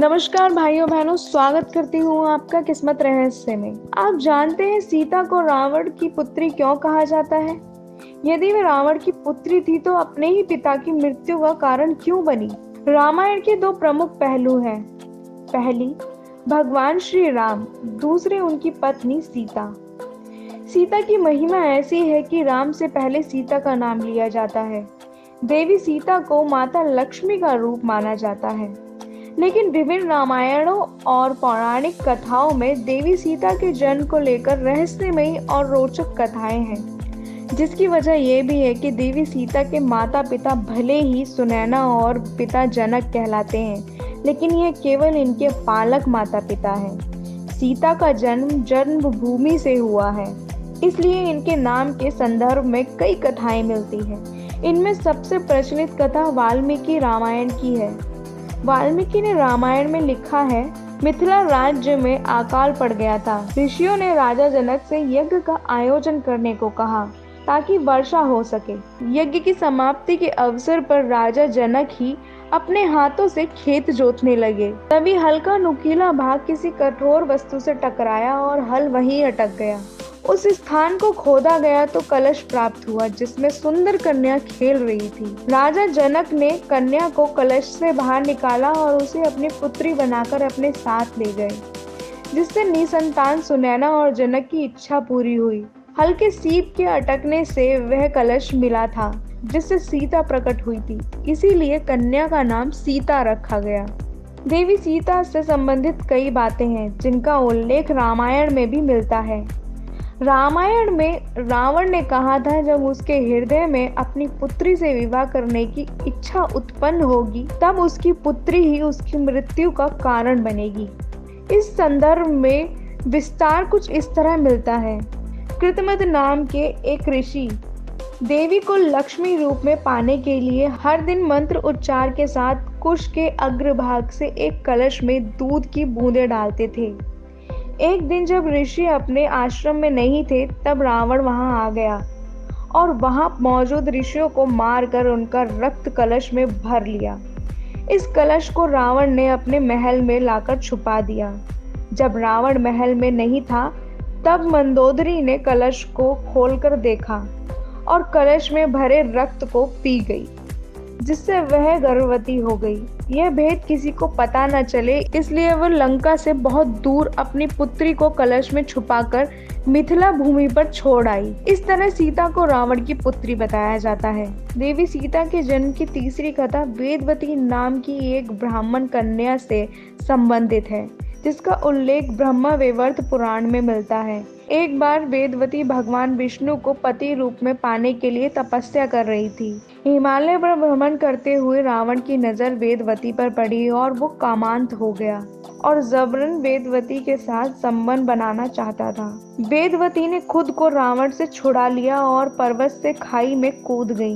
नमस्कार भाइयों बहनों, स्वागत करती हूँ आपका किस्मत रहस्य में। आप जानते हैं सीता को रावण की पुत्री क्यों कहा जाता है? यदि वे रावण की पुत्री थी तो अपने ही पिता की मृत्यु का कारण क्यों बनी? रामायण के दो प्रमुख पहलू हैं। पहली, भगवान श्री राम, दूसरे उनकी पत्नी सीता। सीता की महिमा ऐसी है कि राम से पहले सीता का नाम लिया जाता है। देवी सीता को माता लक्ष्मी का रूप माना जाता है। लेकिन विभिन्न रामायणों और पौराणिक कथाओं में देवी सीता के जन्म को लेकर रहस्यमयी और रोचक कथाएं हैं, जिसकी वजह यह भी है कि देवी सीता के माता पिता भले ही सुनैना और पिता जनक कहलाते हैं, लेकिन यह केवल इनके पालक माता पिता हैं। सीता का जन्म जन्मभूमि से हुआ है, इसलिए इनके नाम के संदर्भ में कई कथाएं मिलती हैं। इनमें सबसे प्रचलित कथा वाल्मीकि रामायण की है। वाल्मीकि ने रामायण में लिखा है, मिथिला राज्य में अकाल पड़ गया था। ऋषियों ने राजा जनक से यज्ञ का आयोजन करने को कहा ताकि वर्षा हो सके। यज्ञ की समाप्ति के अवसर पर राजा जनक ही अपने हाथों से खेत जोतने लगे। तभी हल का नुकीला भाग किसी कठोर वस्तु से टकराया और हल वहीं अटक गया। उस स्थान को खोदा गया तो कलश प्राप्त हुआ जिसमें सुंदर कन्या खेल रही थी। राजा जनक ने कन्या को कलश से बाहर निकाला और उसे अपनी पुत्री बनाकर अपने साथ ले गए, जिससे निसंतान सुनैना और जनक की इच्छा पूरी हुई। हल के सीप के अटकने से वह कलश मिला था जिससे सीता प्रकट हुई थी, इसीलिए कन्या का नाम सीता रखा गया। देवी सीता से संबंधित कई बातें हैं जिनका उल्लेख रामायण में भी मिलता है। रामायण में रावण ने कहा था जब उसके हृदय में अपनी पुत्री से विवाह करने की इच्छा उत्पन्न होगी तब उसकी पुत्री ही उसकी मृत्यु का कारण बनेगी। इस संदर्भ में विस्तार कुछ इस तरह मिलता है। कृतमत नाम के एक ऋषि देवी को लक्ष्मी रूप में पाने के लिए हर दिन मंत्र उच्चार के साथ कुश के अग्रभाग से एक कलश में दूध की बूंदें डालते थे। एक दिन जब ऋषि अपने आश्रम में नहीं थे तब रावण वहां आ गया और वहां मौजूद ऋषियों को मारकर उनका रक्त कलश में भर लिया। इस कलश को रावण ने अपने महल में लाकर छुपा दिया। जब रावण महल में नहीं था तब मंदोदरी ने कलश को खोलकर देखा और कलश में भरे रक्त को पी गई, जिससे वह गर्भवती हो गई। यह भेद किसी को पता न चले इसलिए वह लंका से बहुत दूर अपनी पुत्री को कलश में छुपाकर मिथिला भूमि पर छोड़ आई। इस तरह सीता को रावण की पुत्री बताया जाता है। देवी सीता के जन्म की तीसरी कथा वेदवती नाम की एक ब्राह्मण कन्या से संबंधित है, जिसका उल्लेख ब्रह्मा वैवर्त पुराण में मिलता है। एक बार वेदवती भगवान विष्णु को पति रूप में पाने के लिए तपस्या कर रही थी। हिमालय पर भ्रमण करते हुए रावण की नजर वेदवती पर पड़ी और वो कामांत हो गया और जबरन वेदवती के साथ संबंध बनाना चाहता था। वेदवती ने खुद को रावण से छुड़ा लिया और पर्वत से खाई में कूद गई।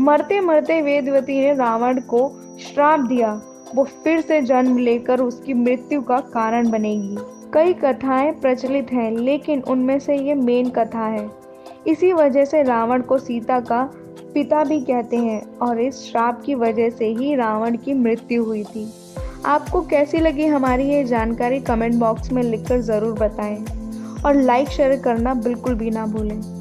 मरते मरते वेदवती ने रावण को श्राप दिया, वो फिर से जन्म लेकर उसकी मृत्यु का कारण बनेगी। कई कथाएं प्रचलित हैं, लेकिन उनमें से ये मेन कथा है। इसी वजह से रावण को सीता का पिता भी कहते हैं और इस श्राप की वजह से ही रावण की मृत्यु हुई थी। आपको कैसी लगी हमारी ये जानकारी कमेंट बॉक्स में लिखकर ज़रूर बताएं और लाइक शेयर करना बिल्कुल भी ना भूलें।